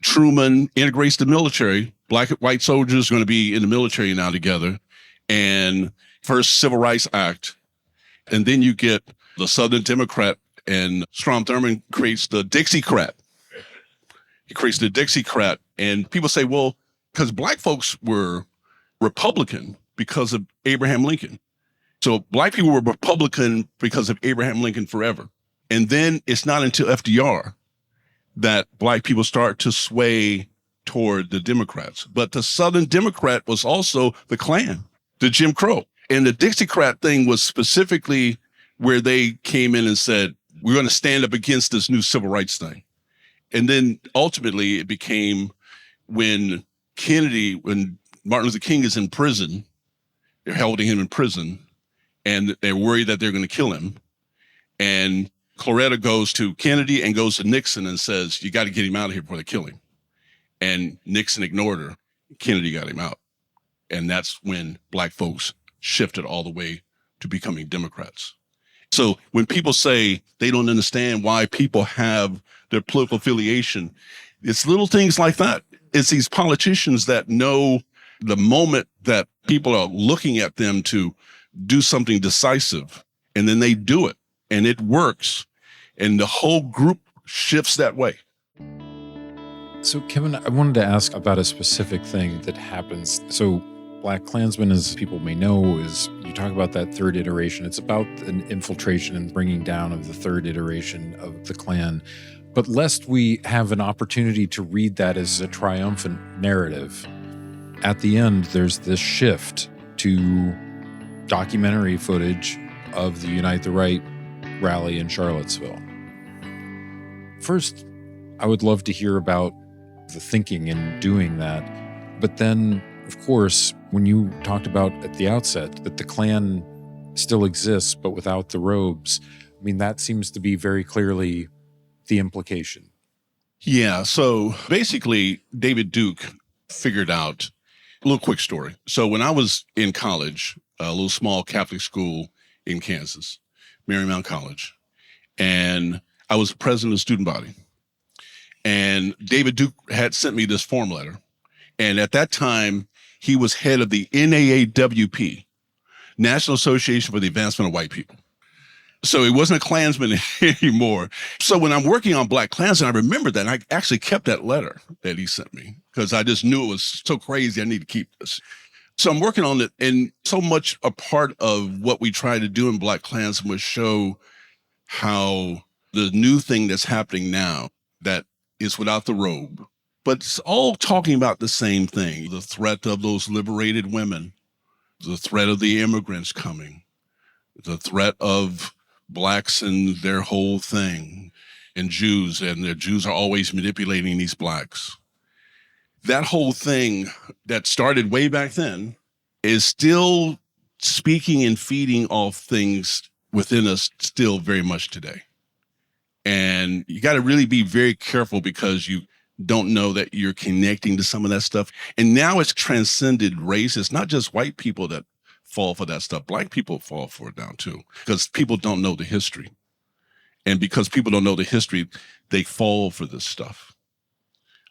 Truman integrates the military. Black and white soldiers are going to be in the military now together. And first Civil Rights Act. And then you get the Southern Democrat, and Strom Thurmond creates the Dixiecrat. He creates the Dixiecrat. And people say, well, because black folks were Republican because of Abraham Lincoln. So black people were Republican because of Abraham Lincoln forever. And then it's not until FDR that black people start to sway toward the Democrats. But the Southern Democrat was also the Klan, the Jim Crow. And the Dixiecrat thing was specifically where they came in and said, we're going to stand up against this new civil rights thing. And then ultimately it became when Martin Luther King is in prison, they're holding him in prison, and they're worried that they're going to kill him. And Cloretta goes to Kennedy and goes to Nixon and says, you got to get him out of here before they kill him. And Nixon ignored her. Kennedy got him out. And that's when black folks shifted all the way to becoming Democrats. So when people say they don't understand why people have their political affiliation, it's little things like that. It's these politicians that know the moment that people are looking at them to do something decisive, and then they do it, and it works, and the whole group shifts that way. So, Kevin, I wanted to ask about a specific thing that happens. So, BlacKkKlansman, as people may know, is you talk about that third iteration. It's about an infiltration and bringing down of the third iteration of the Klan. But lest we have an opportunity to read that as a triumphant narrative, at the end, there's this shift to documentary footage of the Unite the Right rally in Charlottesville. First, I would love to hear about the thinking in doing that. But then, of course, when you talked about at the outset that the Klan still exists, but without the robes, I mean, that seems to be very clearly the implication. Yeah. So basically, David Duke figured out a little quick story. So when I was in college, a little small Catholic school in Kansas, Marymount College, and I was president of the student body. And David Duke had sent me this form letter. And at that time, he was head of the NAAWP, National Association for the Advancement of White People. So he wasn't a Klansman anymore. So when I'm working on BlacKkKlansman, I remember that. And I actually kept that letter that he sent me because I just knew it was so crazy. I need to keep this. So I'm working on it. And so much a part of what we try to do in BlacKkKlansman was show how the new thing that's happening now that is without the robe, but it's all talking about the same thing. The threat of those liberated women, the threat of the immigrants coming, the threat of blacks and their whole thing, and the Jews are always manipulating these blacks. That whole thing that started way back then is still speaking and feeding off things within us still very much today. And you got to really be very careful because you don't know that you're connecting to some of that stuff. And now it's transcended race. It's not just white people that fall for that stuff. Black people fall for it now too, because people don't know the history. And because people don't know the history, they fall for this stuff.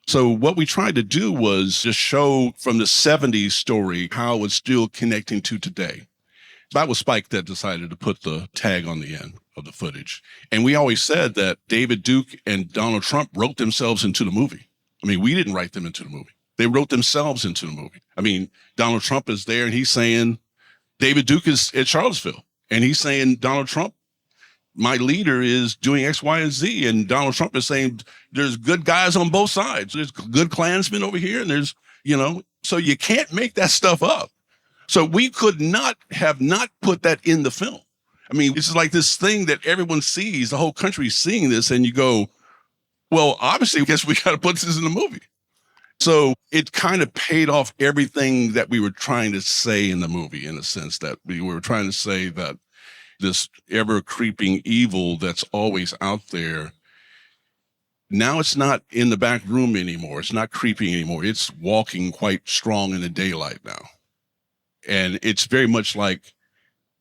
So what we tried to do was just show from the 70s story how it's still connecting to today. That was Spike that decided to put the tag on the end of the footage. And we always said that David Duke and Donald Trump wrote themselves into the movie. I mean, we didn't write them into the movie. They wrote themselves into the movie. I mean, Donald Trump is there and he's saying, David Duke is at Charlottesville. And he's saying, Donald Trump, my leader, is doing X, Y, and Z. And Donald Trump is saying, there's good guys on both sides. There's good Klansmen over here. And there's, so you can't make that stuff up. So we could not have not put that in the film. I mean, it's like this thing that everyone sees, the whole country seeing this, and you go, well, obviously, I guess we got to put this in the movie. So it kind of paid off everything that we were trying to say in the movie, in a sense that we were trying to say that this ever creeping evil that's always out there, now it's not in the back room anymore. It's not creeping anymore. It's walking quite strong in the daylight now. And it's very much like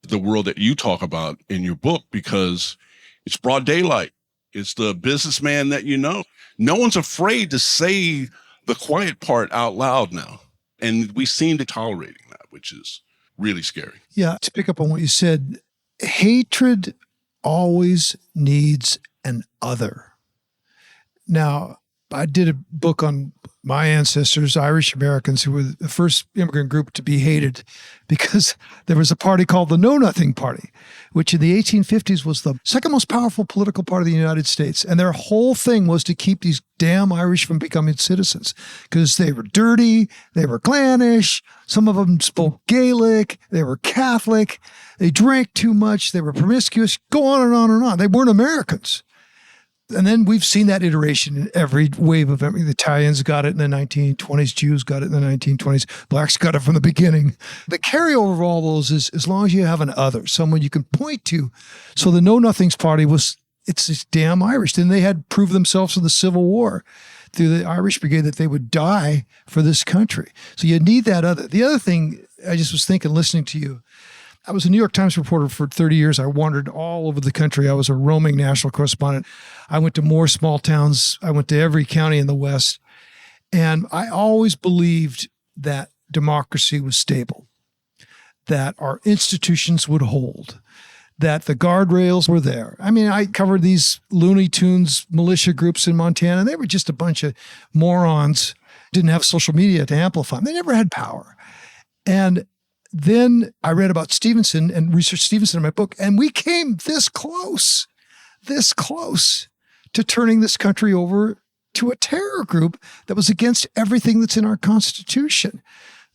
the world that you talk about in your book, because it's broad daylight. It's the businessman that you know. No one's afraid to say the quiet part out loud now. And we seem to tolerating that, which is really scary. Yeah, to pick up on what you said, hatred always needs an other. Now, I did a book on my ancestors, Irish Americans, who were the first immigrant group to be hated because there was a party called the Know Nothing Party, which in the 1850s was the second most powerful political party of the United States. And their whole thing was to keep these damn Irish from becoming citizens because they were dirty, they were clannish, some of them spoke Gaelic, they were Catholic, they drank too much, they were promiscuous, go on and on and on. They weren't Americans. And then we've seen that iteration in every wave of everything. The Italians got it in the 1920s. Jews got it in the 1920s. Blacks got it from the beginning. The carryover of all those is as long as you have an other, someone you can point to. So the Know Nothings Party it's this damn Irish. Then they had proved themselves in the Civil War through the Irish Brigade that they would die for this country. So you need that other. The other thing I just was thinking, listening to you, I was a New York Times reporter for 30 years. I wandered all over the country. I was a roaming national correspondent. I went to more small towns. I went to every county in the West. And I always believed that democracy was stable, that our institutions would hold, that the guardrails were there. I mean, I covered these Looney Tunes militia groups in Montana. They were just a bunch of morons, didn't have social media to amplify them. They never had power. And then I read about Stevenson and researched Stevenson in my book, and we came this close to turning this country over to a terror group that was against everything that's in our Constitution.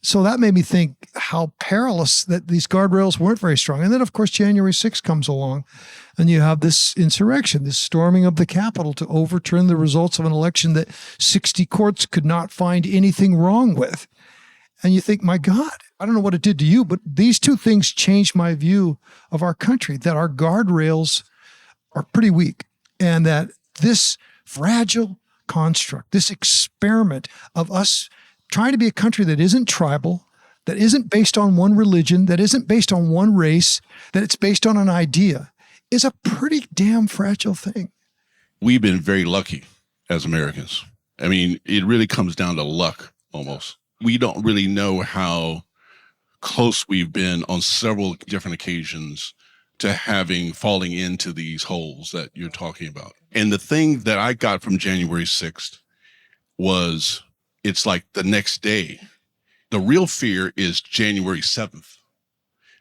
So that made me think how perilous that these guardrails weren't very strong. And then, of course, January 6th comes along, and you have this insurrection, this storming of the Capitol to overturn the results of an election that 60 courts could not find anything wrong with. And you think, my God, I don't know what it did to you, but these two things changed my view of our country, that our guardrails are pretty weak, and that this fragile construct, this experiment of us trying to be a country that isn't tribal, that isn't based on one religion, that isn't based on one race, that it's based on an idea, is a pretty damn fragile thing. We've been very lucky as Americans. I mean, it really comes down to luck almost. We don't really know how close we've been on several different occasions to falling into these holes that you're talking about. And the thing that I got from January 6th was, it's like the next day. The real fear is January 7th,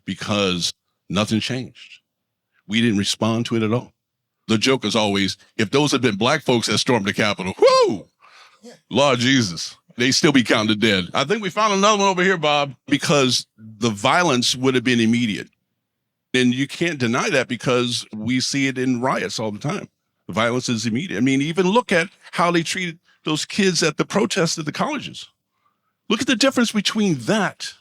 because nothing changed. We didn't respond to it at all. The joke is always, if those had been black folks that stormed the Capitol, whoo, Lord Jesus, they'd still be counted dead. I think we found another one over here, Bob, because the violence would have been immediate. And you can't deny that, because we see it in riots all the time. The violence is immediate. I mean, even look at how they treated those kids at the protests at the colleges. Look at the difference between that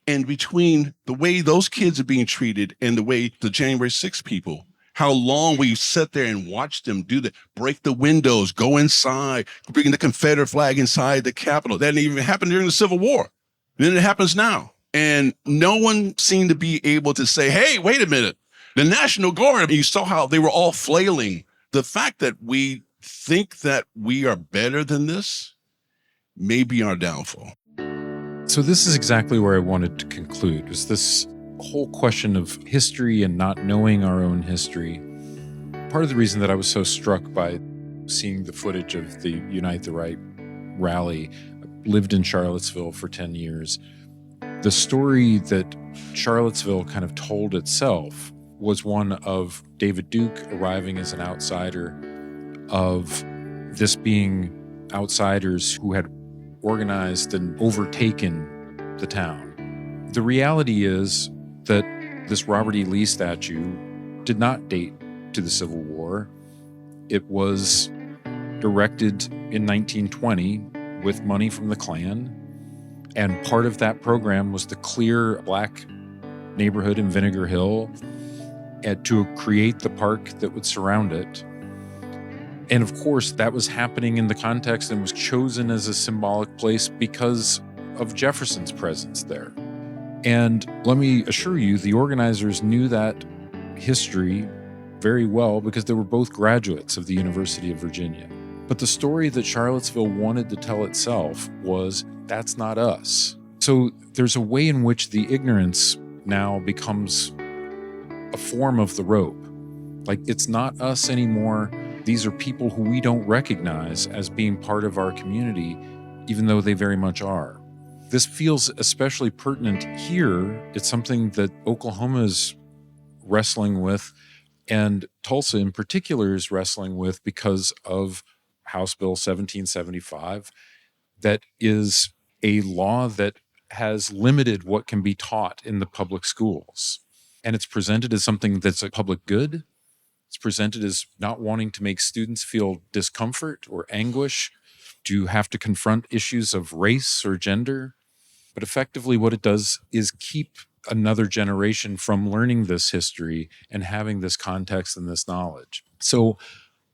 and between the way those kids are being treated and the way the January 6th people, how long we sat there and watched them do that, break the windows, go inside, bring the Confederate flag inside the Capitol. That didn't even happen during the Civil War. Then it happens now. And no one seemed to be able to say, hey, wait a minute. The National Guard, you saw how they were all flailing. The fact that we think that we are better than this may be our downfall. So this is exactly where I wanted to conclude, was this whole question of history and not knowing our own history. Part of the reason that I was so struck by seeing the footage of the Unite the Right rally, I lived in Charlottesville for 10 years. The story that Charlottesville kind of told itself was one of David Duke arriving as an outsider, of this being outsiders who had organized and overtaken the town. The reality is that this Robert E. Lee statue did not date to the Civil War. It was erected in 1920 with money from the Klan, and part of that program was to clear a black neighborhood in Vinegar Hill and to create the park that would surround it. And of course, that was happening in the context and was chosen as a symbolic place because of Jefferson's presence there. And let me assure you, the organizers knew that history very well because they were both graduates of the University of Virginia. But the story that Charlottesville wanted to tell itself was, that's not us. So there's a way in which the ignorance now becomes a form of the rope. Like, it's not us anymore. These are people who we don't recognize as being part of our community, even though they very much are. This feels especially pertinent here. It's something that Oklahoma is wrestling with, and Tulsa in particular is wrestling with because of House Bill 1775. That is a law that has limited what can be taught in the public schools. And it's presented as something that's a public good. It's presented as not wanting to make students feel discomfort or anguish, to have to confront issues of race or gender. But effectively what it does is keep another generation from learning this history and having this context and this knowledge. So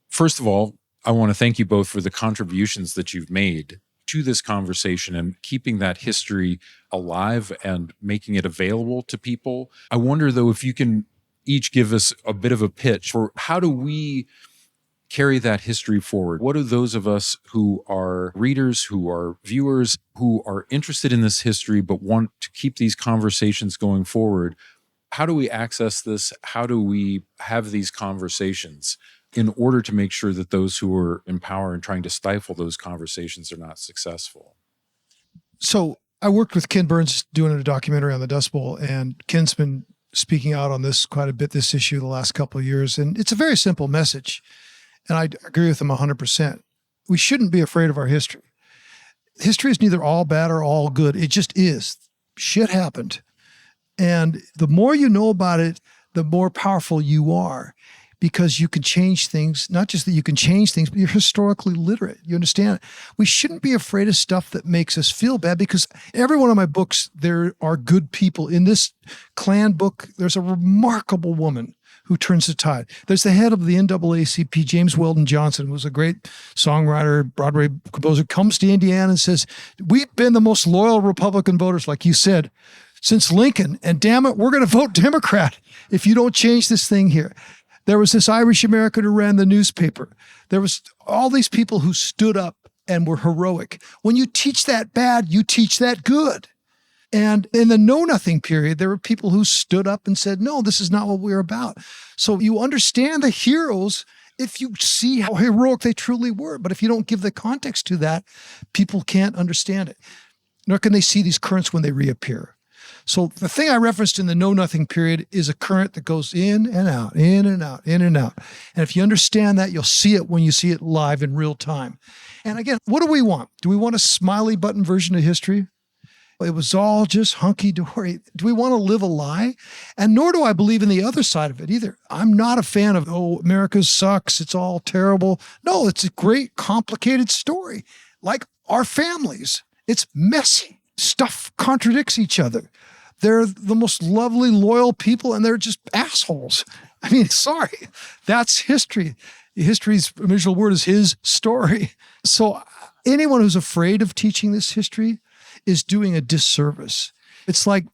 first of all, I want to thank you both for the contributions that you've made to this conversation and keeping that history alive and making it available to people. I wonder, though, if you can each give us a bit of a pitch for how do we carry that history forward? What do those of us who are readers, who are viewers, who are interested in this history but want to keep these conversations going forward, How do we access this? How do we have these conversations in order to make sure that those who are in power and trying to stifle those conversations are not successful? So I worked with Ken Burns doing a documentary on the Dust Bowl, and Ken's been speaking out on this quite a bit, this issue, the last couple of years. And it's a very simple message. And I agree with him 100%. We shouldn't be afraid of our history. History is neither all bad or all good. It just is. Shit happened. And the more you know about it, the more powerful you are, because you can change things. Not just that you can change things, but you're historically literate. You understand it. We shouldn't be afraid of stuff that makes us feel bad, because every one of my books, there are good people. In this Klan book, there's a remarkable woman who turns the tide. There's the head of the NAACP, James Weldon Johnson, who was a great songwriter, Broadway composer, comes to Indiana and says, we've been the most loyal Republican voters, like you said, since Lincoln. And damn it, we're going to vote Democrat if you don't change this thing here. There was this Irish American who ran the newspaper. There was all these people who stood up and were heroic. When you teach that bad, you teach that good. And in the know-nothing period, there were people who stood up and said, no, this is not what we're about. So you understand the heroes if you see how heroic they truly were. But if you don't give the context to that, people can't understand it. Nor can they see these currents when they reappear. So the thing I referenced in the know-nothing period is a current that goes in and out, in and out, in and out. And if you understand that, you'll see it when you see it live in real time. And again, what do we want? Do we want a smiley button version of history? It was all just hunky-dory. Do we want to live a lie? And nor do I believe in the other side of it either. I'm not a fan of, oh, America sucks, it's all terrible. No, it's a great, complicated story. Like our families. It's messy. Stuff contradicts each other. They're the most lovely, loyal people, and they're just assholes. I mean, sorry. That's history. History's original word is his story. So anyone who's afraid of teaching this history is doing a disservice. It's like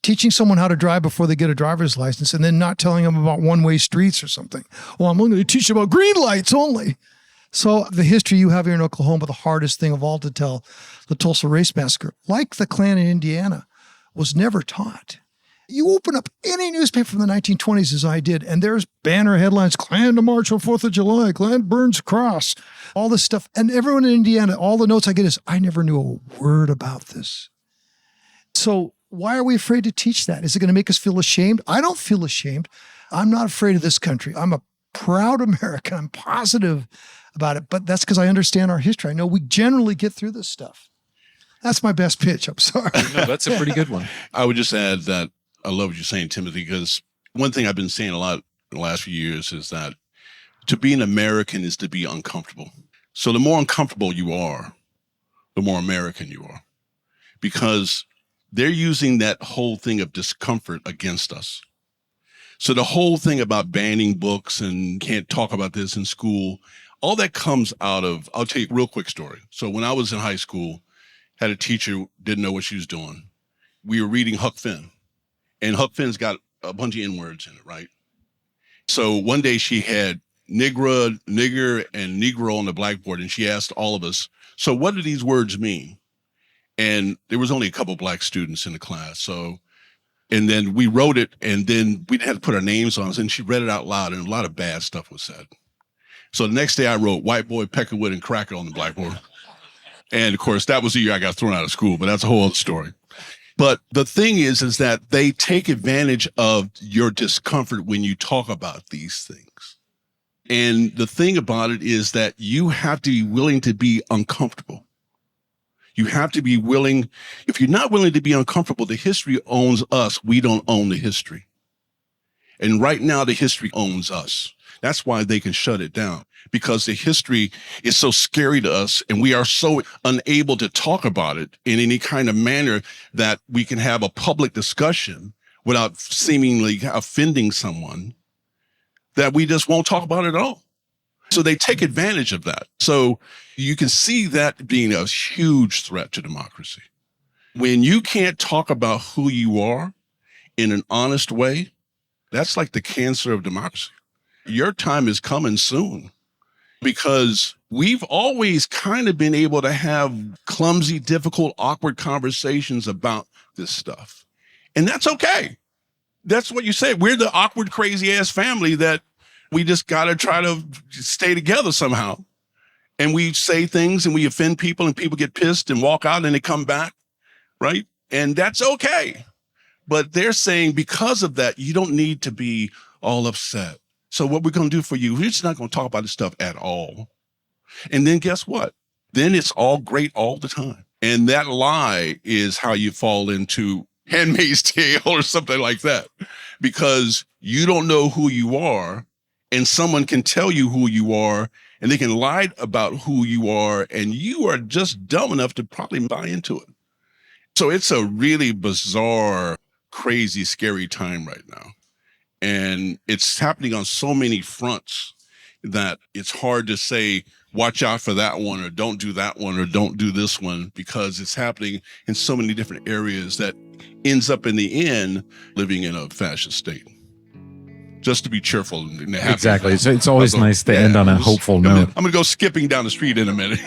teaching someone how to drive before they get a driver's license and then not telling them about one-way streets or something. Well, I'm going to teach you about green lights only. So the history you have here in Oklahoma, the hardest thing of all to tell, the Tulsa Race Massacre, like the Klan in Indiana, was never taught. You open up any newspaper from the 1920s, as I did, and there's banner headlines, Klan to march on 4th of July, Klan burns cross, all this stuff. And everyone in Indiana, all the notes I get is, I never knew a word about this. So why are we afraid to teach that? Is it going to make us feel ashamed? I don't feel ashamed. I'm not afraid of this country. I'm a proud American. I'm positive about it, but that's because I understand our history. I know we generally get through this stuff. That's my best pitch. I'm sorry. No, that's a pretty good one. I would just add that I love what you're saying, Timothy, because one thing I've been saying a lot in the last few years is that to be an American is to be uncomfortable. So the more uncomfortable you are, the more American you are, because they're using that whole thing of discomfort against us. So the whole thing about banning books and can't talk about this in school, all that comes out of, I'll tell you a real quick story. So when I was in high school, had a teacher who didn't know what she was doing. We were reading Huck Finn, and Huck Finn's got a bunch of N-words in it, right? So one day she had nigger, and negro on the blackboard, and she asked all of us, so what do these words mean? And there was only a couple black students in the class. So, and then we wrote it, and then we had to put our names on it, and she read it out loud, and a lot of bad stuff was said. So the next day I wrote white boy, peckerwood, and cracker on the blackboard. And of course, that was the year I got thrown out of school, but that's a whole other story. But the thing is that they take advantage of your discomfort when you talk about these things. And the thing about it is that you have to be willing to be uncomfortable. You have to be willing. If you're not willing to be uncomfortable, the history owns us. We don't own the history. And right now, the history owns us. That's why they can shut it down, because the history is so scary to us and we are so unable to talk about it in any kind of manner that we can have a public discussion without seemingly offending someone, that we just won't talk about it at all. So they take advantage of that. So you can see that being a huge threat to democracy. When you can't talk about who you are in an honest way, that's like the cancer of democracy. Your time is coming soon, because we've always kind of been able to have clumsy, difficult, awkward conversations about this stuff. And that's okay. That's what you say. We're the awkward, crazy ass family that we just got to try to stay together somehow. And we say things and we offend people and people get pissed and walk out and they come back. Right. And that's okay. But they're saying because of that, you don't need to be all upset. So what we're going to do for you, we're just not going to talk about this stuff at all. And then guess what? Then it's all great all the time. And that lie is how you fall into Handmaid's Tale or something like that, because you don't know who you are and someone can tell you who you are and they can lie about who you are and you are just dumb enough to probably buy into it. So it's a really bizarre, crazy, scary time right now. And it's happening on so many fronts that it's hard to say, watch out for that one or don't do that one or don't do this one, because it's happening in so many different areas that ends up in the end living in a fascist state. Just to be cheerful and happy. Exactly. So it's always nice to end on a hopeful note. I'm going to go skipping down the street in a minute.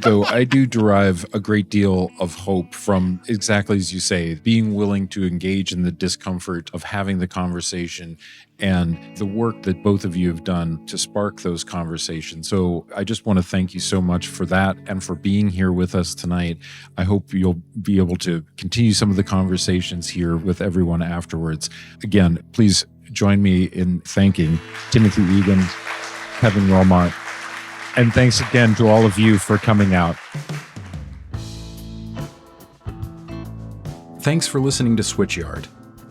Though I do derive a great deal of hope from, exactly as you say, being willing to engage in the discomfort of having the conversation and the work that both of you have done to spark those conversations. So I just want to thank you so much for that and for being here with us tonight. I hope you'll be able to continue some of the conversations here with everyone afterwards. Again, please join me in thanking Timothy Egan, Kevin Willmott, and thanks again to all of you for coming out. Thanks for listening to Switchyard.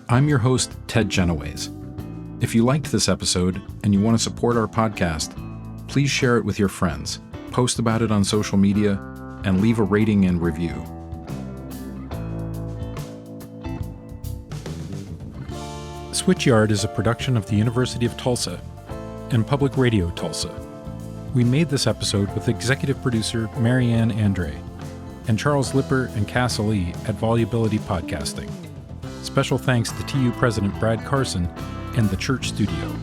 I'm your host, Ted Genoways. If you liked this episode and you want to support our podcast, please share it with your friends, post about it on social media, and leave a rating and review. Switchyard is a production of the University of Tulsa and Public Radio Tulsa. We made this episode with executive producer Marianne Andre and Charles Lipper and Cass Lee at Volubility Podcasting. Special thanks to TU President Brad Carson and the Church Studio.